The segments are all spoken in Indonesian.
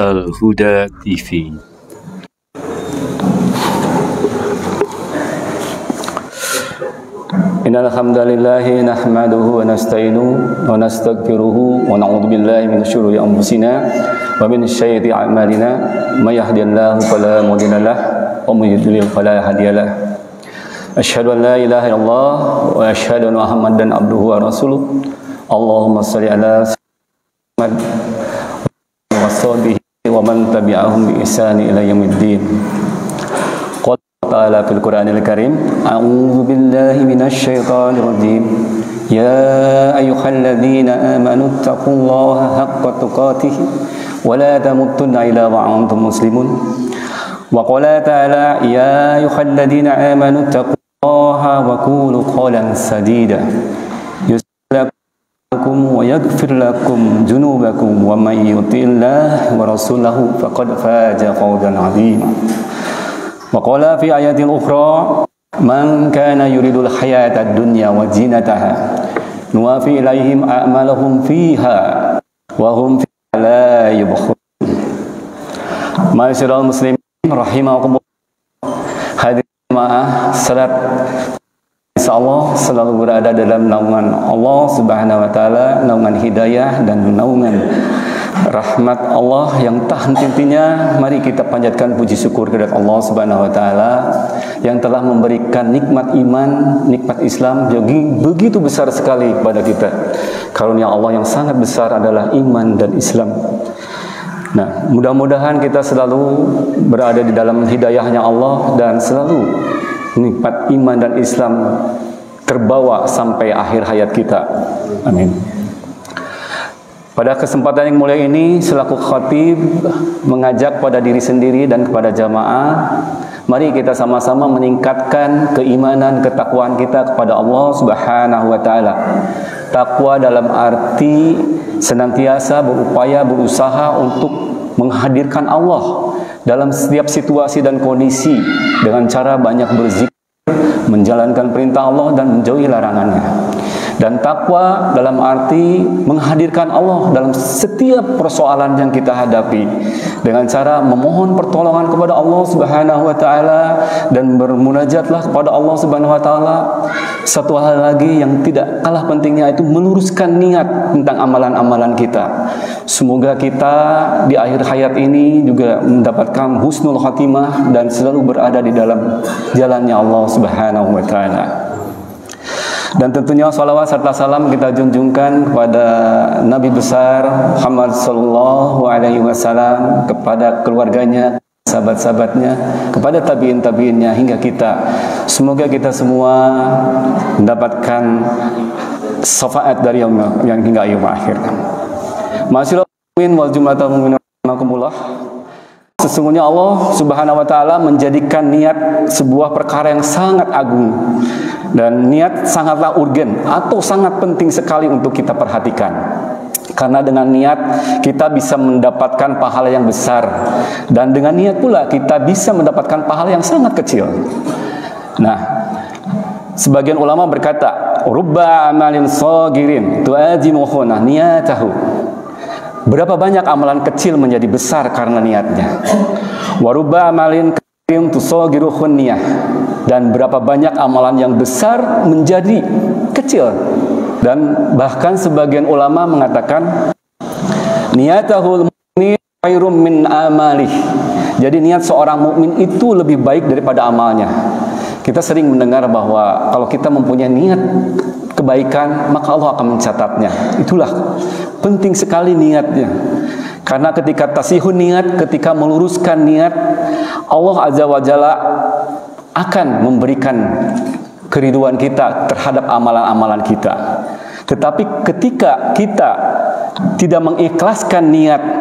Al-Huda TV. Innal hamdalillah nahmaduhu wa nasta'inuhu wa nastaghfiruhu wa na'udzu billahi min syururi anfusina wa min sayyiati a'malina may yahdihillahu fala mudilla lahu wa may yudlil fala hadiyalah. Asyhadu an la ilaha illallah wa asyhadu anna Muhammadan abduhu wa rasuluh. Allahumma shalli ala Muhammad wa sahbihi wa man tabi'ahum bi ihsani ila yaumiddin. Qala ta'ala fil Qur'anil Karim, a'udzu billahi minasy syaithanir rajim. Ya ayyuhalladzina amanu taqullaha haqqa tuqatih wa la tamutunna illa wa antum muslimun. Wa qala ta'ala ya ayyuhalladzina amanu taqullaha wa qulu qawlan sadida. Wa yaghfir lakum junubakum wa may yuti'illah wa rasulahu faqad faza fawzan 'azima. Wa qala fi ayatin ukhra man kana yuridul hayatad dunya wa zinataha nuwafi ilaihim a'malahum fiha wa hum fiha la yubkhun. Ma'asyiral muslimin rahimakumullah, hadirin jemaah salat insyaallah selalu berada dalam naungan Allah Subhanahu wa taala, naungan hidayah dan naungan rahmat Allah yang tak henti-hentinya. Mari kita panjatkan puji syukur kepada Allah Subhanahu wa taala yang telah memberikan nikmat iman, nikmat Islam begitu besar sekali kepada kita. Karunia Allah yang sangat besar adalah iman dan Islam. Nah, mudah-mudahan kita selalu berada di dalam hidayahnya Allah dan selalu nikmat iman dan Islam terbawa sampai akhir hayat kita. Amin. Pada kesempatan yang mulia ini, selaku khatib mengajak pada diri sendiri dan kepada jamaah, mari kita sama-sama meningkatkan keimanan, ketakwaan kita kepada Allah Subhanahu wa taala. Takwa dalam arti senantiasa berupaya, berusaha untuk menghadirkan Allah dalam setiap situasi dan kondisi dengan cara banyak berzikir, menjalankan perintah Allah dan menjauhi larangannya. Dan takwa dalam arti menghadirkan Allah dalam setiap persoalan yang kita hadapi dengan cara memohon pertolongan kepada Allah Subhanahu wa taala dan bermunajatlah kepada Allah Subhanahu wa taala. Satu hal lagi yang tidak kalah pentingnya itu meluruskan niat tentang amalan-amalan kita. Semoga kita di akhir hayat ini juga mendapatkan husnul khatimah dan selalu berada di dalam jalannya Allah Subhanahu wa taala. Dan tentunya salawat serta salam kita junjungkan kepada Nabi besar Muhammad sallallahu alaihi wasallam, kepada keluarganya, sahabat-sahabatnya, kepada tabi'in-tabi'innya hingga kita. Semoga kita semua mendapatkan syafaat dari yang hingga yaum akhir. Ma'asyiral muslimin wal jumlatul mu'minin rahimakumullah. Sesungguhnya Allah Subhanahu wa taala menjadikan niat sebuah perkara yang sangat agung dan niat sangatlah urgen atau sangat penting sekali untuk kita perhatikan. Karena dengan niat kita bisa mendapatkan pahala yang besar dan dengan niat pula kita bisa mendapatkan pahala yang sangat kecil. Nah, sebagian ulama berkata, rubba amalin shagirin tu'azimuhu niyatahu. Berapa banyak amalan kecil menjadi besar karena niatnya. Waruba amalin karim tusagiruhun niyah. Dan berapa banyak amalan yang besar menjadi kecil. Dan bahkan sebagian ulama mengatakan niyatahul mu'min khairum min amalih. Jadi niat seorang mukmin itu lebih baik daripada amalnya. Kita sering mendengar bahwa kalau kita mempunyai niat kebaikan, maka Allah akan mencatatnya. Itulah penting sekali niatnya. Karena ketika tasihun niat, ketika meluruskan niat, Allah Azza wa Jalla akan memberikan keriduan kita terhadap amalan-amalan kita. Tetapi ketika kita tidak mengikhlaskan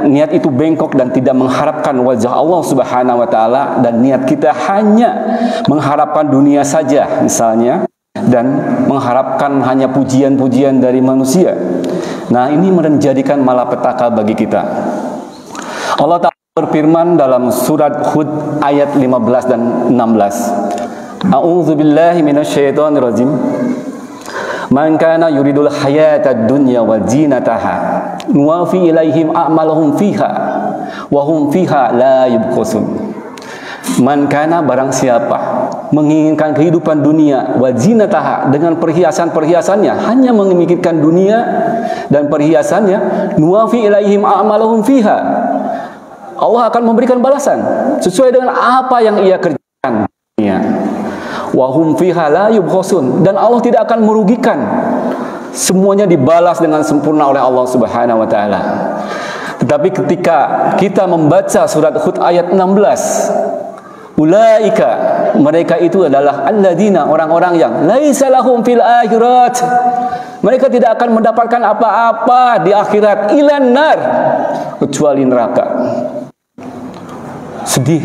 niat itu bengkok dan tidak mengharapkan wajah Allah Subhanahu wa taala, dan niat kita hanya mengharapkan dunia saja misalnya, dan mengharapkan hanya pujian-pujian dari manusia. Nah, ini menjadikan malapetaka bagi kita. Allah Ta'ala berfirman dalam surat Hud ayat 15 dan 16. A'udzu billahi minasyaitonir rajim. Man kana yuridul hayatad dunya wa zinataha nuwafi ilaihim a'malahum fiha wa hum fiha la yubqasun. Man kana, barang siapa menginginkan kehidupan dunia wa zinataha, dengan perhiasan-perhiasannya, hanya memikirkan dunia dan perhiasannya, nuwafi ilaihim a'malahum fiha. Allah akan memberikan balasan sesuai dengan apa yang ia kerjakan di dunia. Wa hum fiha la yubqasun, dan Allah tidak akan merugikan. Semuanya dibalas dengan sempurna oleh Allah Subhanahu wa taala. Tetapi ketika kita membaca surat Hud ayat 16, ulaika, mereka itu adalah alladzina, orang-orang yang laisa lahum fil akhirat, mereka tidak akan mendapatkan apa-apa di akhirat, ilan nar, kecuali neraka. Sedih,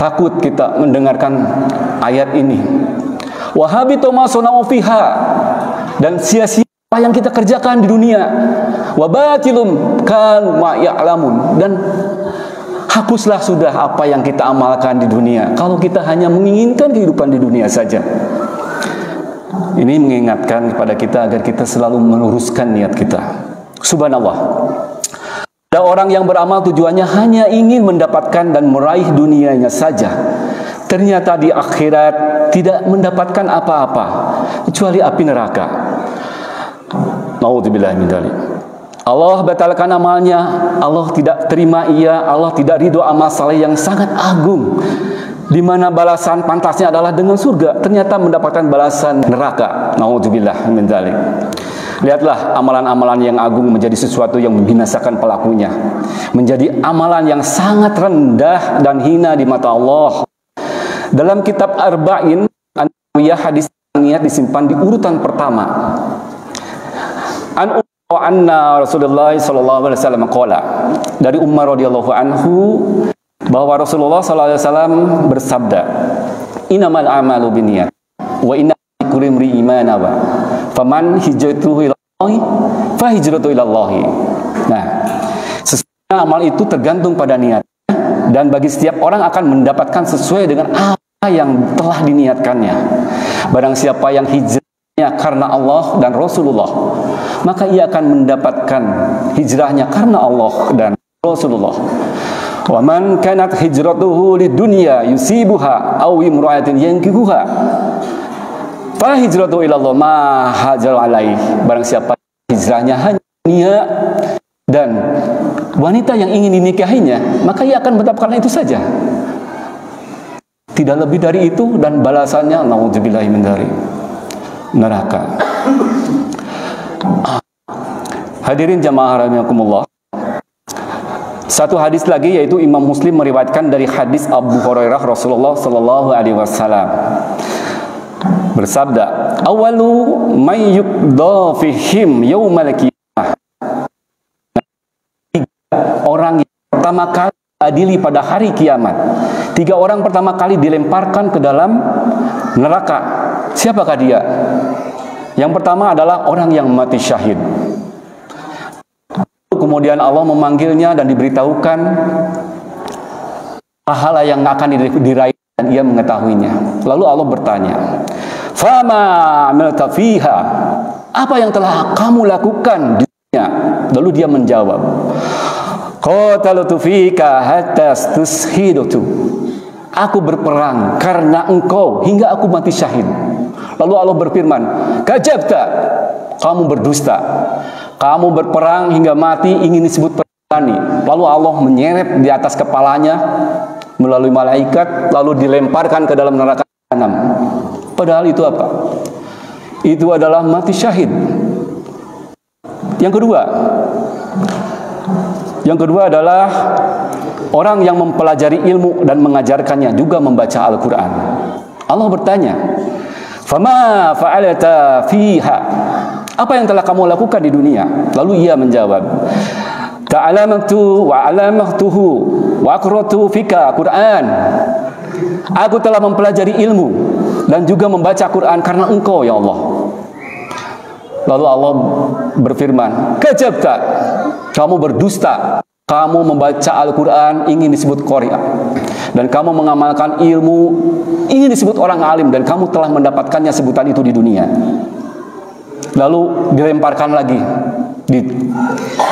takut kita mendengarkan ayat ini. Wa habitu ma sana'u fiha, dan sia-sia apa yang kita kerjakan di dunia. Wa batilum kanu ma ya'lamun, dan hapuslah sudah apa yang kita amalkan di dunia, kalau kita hanya menginginkan kehidupan di dunia saja. Ini mengingatkan kepada kita agar kita selalu meluruskan niat kita. Subhanallah, ada orang yang beramal tujuannya hanya ingin mendapatkan dan meraih dunianya saja, ternyata di akhirat tidak mendapatkan apa-apa kecuali api neraka. Nauzubillah min dzalik. Allah batalkan amalnya, Allah tidak terima ia, Allah tidak ridho amal saleh yang sangat agung, di mana balasan pantasnya adalah dengan surga, ternyata mendapatkan balasan neraka. Nauzubillah min dzalik. Lihatlah, amalan-amalan yang agung menjadi sesuatu yang membinasakan pelakunya, menjadi amalan yang sangat rendah dan hina di mata Allah. Dalam kitab Arba'in An-Nawawiyah, hadis niat disimpan di urutan pertama. Anna Rasulullah sallallahu alaihi wasallam qala, dari Umar radhiyallahu anhu bahwa Rasulullah sallallahu alaihi wasallam bersabda, innamal a'malu binniyat wa inna likulli imri'in ma nawa, faman hijratuhu ilallahi fa hijratuhu ilallahi. Nah, sesungguhnya amal itu tergantung pada niat, dan bagi setiap orang akan mendapatkan sesuai dengan apa yang telah diniatkannya. Barang siapa yang hijrahnya karena Allah dan Rasulullah, maka ia akan mendapatkan hijrahnya karena Allah dan Rasulullah. Wa man kanat hijratuhu lidunya yusibuha aw imra'atin yankihuha fa hijratuhu ila Allah ma hajar alaihi. Barang siapa hijrahnya hanya dunia dan wanita yang ingin dinikahinya, maka ia akan mendapatkan itu saja, tidak lebih dari itu, dan balasannya nauzubillahi min dzalik, neraka. Hadirin jamaah rahimakumullah, satu hadis lagi, yaitu Imam Muslim meriwayatkan dari hadis Abu Hurairah, Rasulullah sallallahu alaihi wasallam bersabda, awalu may yuqda fihim yaumal qiyamah, orang yang pertama kali adili pada hari kiamat, 3 orang pertama kali dilemparkan ke dalam neraka. Siapakah dia? Yang pertama adalah orang yang mati syahid. Kemudian Allah memanggilnya dan diberitahukan pahala yang akan diraih, dan ia mengetahuinya. Lalu Allah bertanya, fama amilta fiha, apa yang telah kamu lakukan di dunia? Lalu dia menjawab, qataltu fika hatta tushhidutu, aku berperang karena engkau hingga aku mati syahid. Lalu Allah berfirman, kadzabta, kamu berdusta. Kamu berperang hingga mati ingin disebut pemberani. Lalu Allah menyeret di atas kepalanya melalui malaikat, lalu dilemparkan ke dalam neraka jahanam. Padahal itu apa? Itu adalah mati syahid. Yang kedua adalah orang yang mempelajari ilmu dan mengajarkannya, juga membaca Al-Quran. Allah bertanya, fama fa'alata fiha, apa yang telah kamu lakukan di dunia? Lalu ia menjawab, ta'alamtu wa alamtuhu wa aqratu fika Quran, aku telah mempelajari ilmu dan juga membaca Quran karena engkau ya Allah. Lalu Allah berfirman, kadzabta, kamu berdusta. Kamu membaca Al-Quran ingin disebut qari', dan kamu mengamalkan ilmu ingin disebut orang alim, dan kamu telah mendapatkannya sebutan itu di dunia. Lalu dilemparkan lagi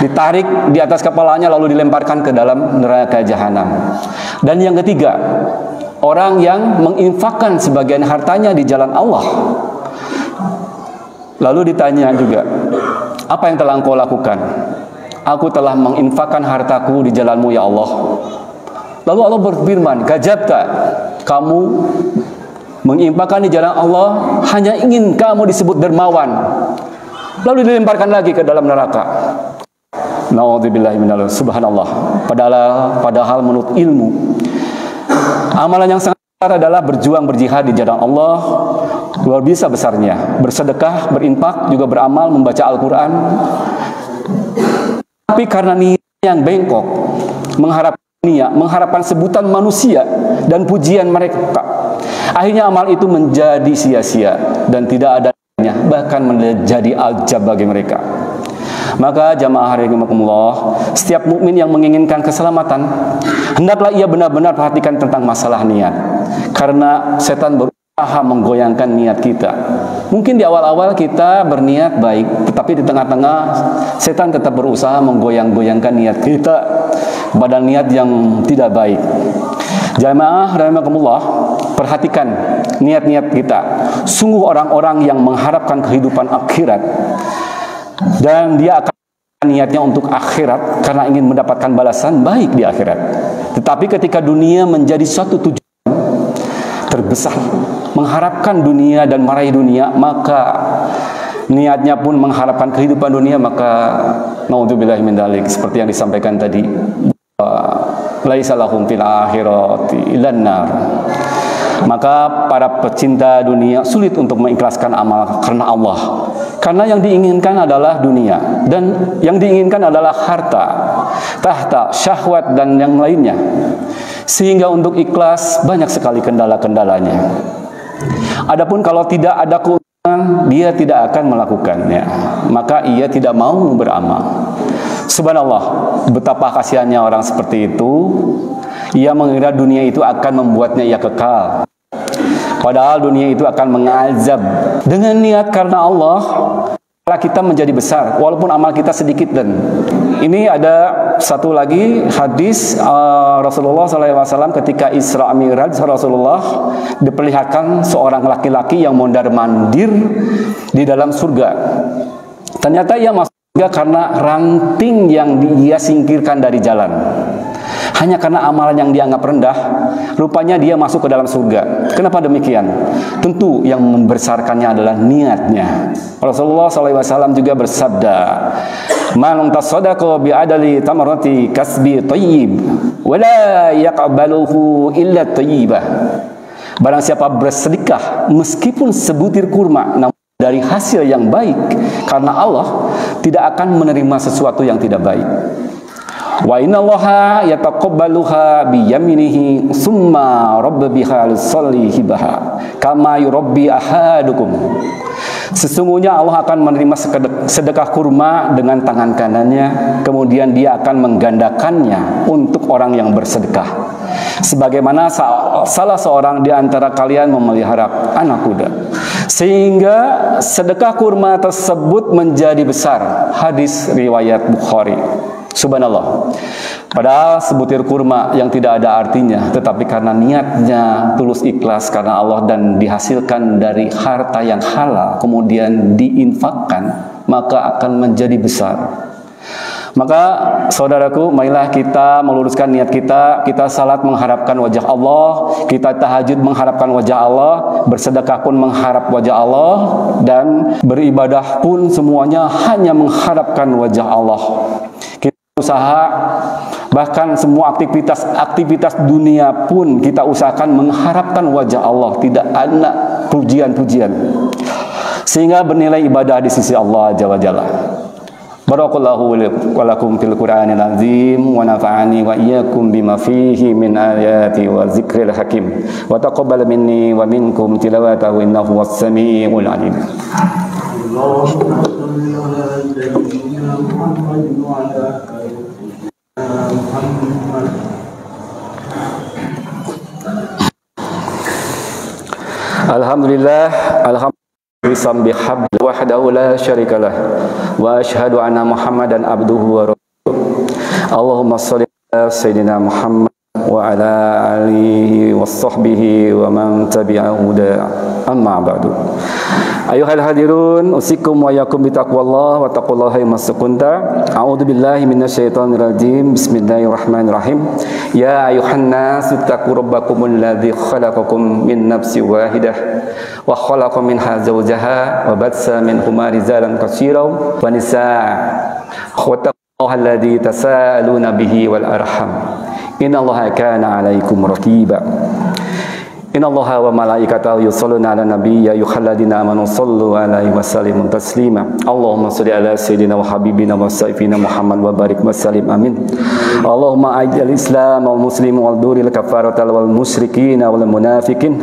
ditarik di atas kepalanya lalu dilemparkan ke dalam neraka jahanam. Dan yang ketiga, orang yang menginfakkan sebagian hartanya di jalan Allah. Lalu ditanya juga, apa yang telah engkau lakukan? Aku telah menginfakkan hartaku di jalanmu ya Allah. Lalu Allah berfirman, gajabta, kamu menginfakkan di jalan Allah hanya ingin kamu disebut dermawan. Lalu dilemparkan lagi ke dalam neraka. Na'udzubillahi minal, subhanallah. Padahal menurut ilmu, amalan yang sangat besar adalah berjuang berjihad di jalan Allah, luar biasa besarnya. Bersedekah, berinfak, juga beramal, membaca Al-Quran. Tapi karena niat yang bengkok, mengharapkan sebutan manusia dan pujian mereka, akhirnya amal itu menjadi sia-sia dan tidak ada, bahkan menjadi ajab bagi mereka. Maka jamaah rahimakumullah, setiap mukmin yang menginginkan keselamatan, hendaklah ia benar-benar perhatikan tentang masalah niat. Karena setan berusaha menggoyangkan niat kita. Mungkin di awal-awal kita berniat baik, tetapi di tengah-tengah setan tetap berusaha menggoyang-goyangkan niat kita pada niat yang tidak baik. Jamaah rahimakumullah, perhatikan niat-niat kita. Sungguh orang-orang yang mengharapkan kehidupan akhirat, dan dia akan niatnya untuk akhirat karena ingin mendapatkan balasan baik di akhirat. Tetapi ketika dunia menjadi suatu tujuan terbesar, mengharapkan dunia dan meraih dunia, maka niatnya pun mengharapkan kehidupan dunia, maka naudzubillahi min dzalik, seperti yang disampaikan tadi, laisa lahum fil akhirati illan nar. Maka para pecinta dunia sulit untuk mengikhlaskan amal karena Allah. Karena yang diinginkan adalah dunia, dan yang diinginkan adalah harta, tahta, syahwat, dan yang lainnya. Sehingga untuk ikhlas banyak sekali kendala-kendalanya. Adapun kalau tidak ada keuntungan, dia tidak akan melakukannya. Maka ia tidak mau beramal. Subhanallah, betapa kasihannya orang seperti itu. Ia mengira dunia itu akan membuatnya ia kekal. Padahal dunia itu akan mengazab. Dengan niat karena Allah, kita menjadi besar, walaupun amal kita sedikit. Dan ini ada satu lagi hadis Rasulullah SAW ketika Isra Mi'raj, Rasulullah diperlihatkan seorang laki-laki yang mondar-mandir di dalam surga. Ternyata ia masuk surga karena ranting yang dia singkirkan dari jalan. Hanya karena amalan yang dianggap rendah, rupanya dia masuk ke dalam surga. Kenapa demikian? Tentu yang membesarkannya adalah niatnya. Rasulullah SAW juga bersabda, "Man tasaddaqa bi adali tamarati kasbi thayyib, wa la yaqbaluhu illa thayyibah." Barang siapa bersedekah meskipun sebutir kurma, namun dari hasil yang baik, karena Allah tidak akan menerima sesuatu yang tidak baik. Wa innallaha yataqabbaluha bi yaminihi summa rabba biha lisallihibaha kama yurabbi ahadukum. Sesungguhnya Allah akan menerima sedekah kurma dengan tangan kanannya, kemudian dia akan menggandakannya untuk orang yang bersedekah. Sebagaimana salah seorang di antara kalian memelihara anak kuda, sehingga sedekah kurma tersebut menjadi besar. Hadis riwayat Bukhari. Subhanallah. Padahal sebutir kurma yang tidak ada artinya, tetapi karena niatnya tulus ikhlas karena Allah dan dihasilkan dari harta yang halal, kemudian diinfakkan, maka akan menjadi besar. Maka saudaraku, marilah kita meluruskan niat kita. Kita salat mengharapkan wajah Allah, kita tahajud mengharapkan wajah Allah, bersedekah pun mengharap wajah Allah, dan beribadah pun semuanya hanya mengharapkan wajah Allah. Kita usaha, bahkan semua aktivitas dunia pun kita usahakan mengharapkan wajah Allah, tidak ada pujian-pujian, sehingga bernilai ibadah di sisi Allah Azza wa Jalla. Barakallahu wa lakum fil Qur'anil azim wa nafa'ani wa iyyakum bima fihi min ayati wa zikril hakim wa taqabbal minni wa minkum tilawatahu innahu was-sami'ul alim. Allahumma shalli ala sayyidina Muhammad wa ala ali Muhammad. Alhamdulillah, mu'tasim bihabli wahdahu la syarikalah wa asyhadu anna Muhammadan abduhu wa rasuluh. Allahumma shalli ala sayyidina Muhammad wa ala alihi wa sahbihi wa man tabi'ahu da amma ba'du. Ayuhal hadirun, usikum wa yakum bitaqwallah wa taqullaha masakunta. A'udzu billahi minasyaitonir rajim. Bismillahirrahmanirrahim. Ya ayuhan nas ittaqu rabbakumul ladzi khalaqakum min nafsin wahidah wa khalaqa minha zawjaha wa batsa minhuma rijalan katsiran wa nisaa. Wattaqullaha alladzi tasaaluna bihi wal arham. Innallaha kana 'alaikum raqiba. Innallaha wa malaikatahu yusholluna 'alan nabiy ya ayyuhalladzina amanu shallu 'alaihi wa sallimu taslima. Allahumma shalli 'ala sayyidina wa habibina wa sayyidina Muhammad wa barik wa sallim amin. Allahumma a'idil islam wal muslimin wal duril kafarata wal musyrikin wal munafiqin.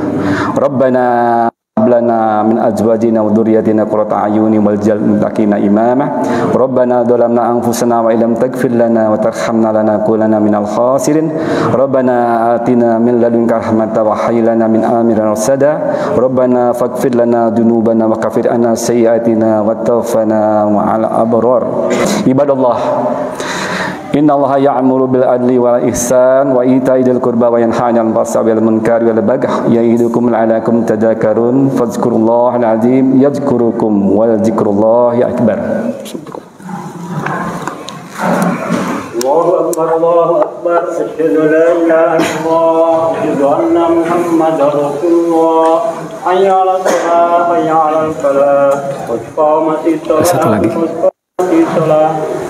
Rabbana lana min azwajina wa dhurriyyatina qurrata a'yunin waj'alna lil muttaqina imama. Rabbana dhalamna anfusana wa illam taghfir lana wa tarhamna lanakunanna minal khasirin. Rabbana atina min ladunka rahmatan wa hayyi lana min amrina rasada. Rabbana faghfir lana dzunubana wa kaffir 'anna sayyi'atina wa tawaffana ma'al abrar. Ibadallah, innallaha ya'muru bil adli wal ihsan wa ita'i dzil qurba wa yanha 'anil fahsya'i wal munkari wal baghi ya'idukum la'allakum tadhakkarun fadhkurullahal 'azim yadhkurukum wal dzikrullahi akbar. Allahu akbar, Allahu akbar, asyhadu an la ilaha illallah, asyhadu anna Muhammadar Rasulullah. Hayya 'alas shalah, hayya 'alal falah, qad qamatis shalah.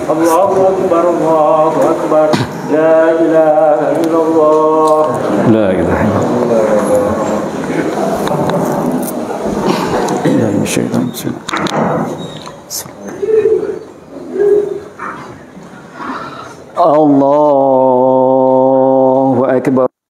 Allahu akbar, Allahu akbar, la ilaha illallah, La ilaha illallah. Allahu akbar,